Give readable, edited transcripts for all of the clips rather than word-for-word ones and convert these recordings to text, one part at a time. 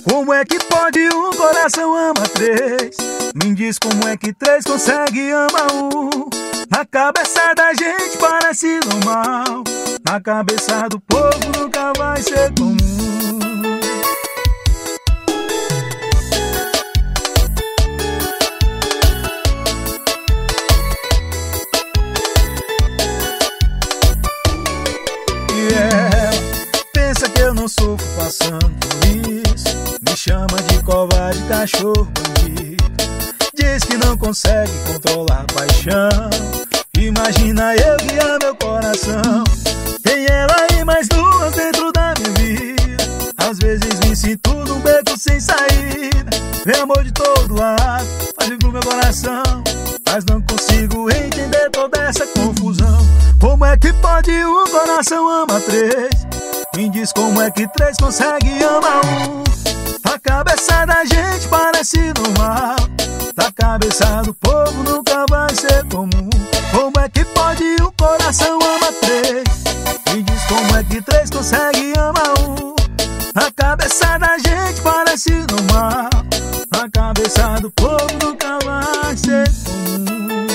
Como é que pode um coração amar três? Me diz como é que três consegue amar um? Na cabeça da gente parece normal, na cabeça do povo nunca vai ser comum. E ela pensa que eu não sofro passando por isso, me chama de covarde, cachorro bandido. Diz que não consegue controlar a paixão. Imagina eu guiar meu coração. Tem ela e mais duas dentro da minha vida. Às vezes me sinto num beco sem saída. Vem amor de todo lado, faz pro meu coração, mas não consigo entender toda essa confusão. Como é que pode um coração amar três? Me diz como é que três consegue amar um? A cabeça da gente parece normal, na cabeça do povo nunca vai ser comum. Como é que pode um coração amar três? Me diz como é que três consegue amar um? Na cabeça da gente parece normal, na cabeça do povo nunca vai ser comum.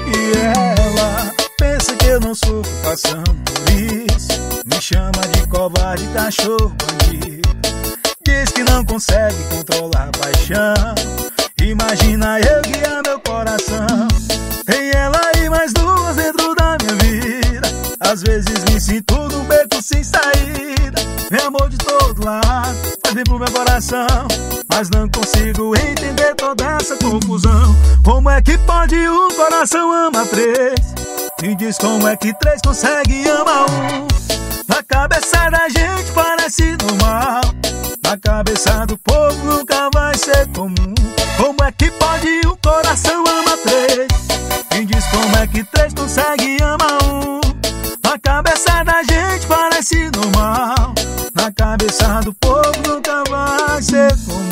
E ela pensa que eu não sofro passando por isso, me chama de covarde, cachorro bandido. Diz que não consegue controlar a paixão. Imagina eu guiar meu coração. Tem ela e mais duas dentro da minha vida. Às vezes me sinto num beco sem saída. Vem amor de todo lado, faz bem pro meu coração, mas não consigo entender toda essa confusão. Como é que pode um coração amar três? Me diz como é que três consegue amar um? Na cabeça da gente parece normal, na cabeça do povo nunca vai ser comum. Como é que pode um coração amar três? Me diz como é que três consegue amar um? Na cabeça da gente parece normal, na cabeça do povo nunca vai ser comum.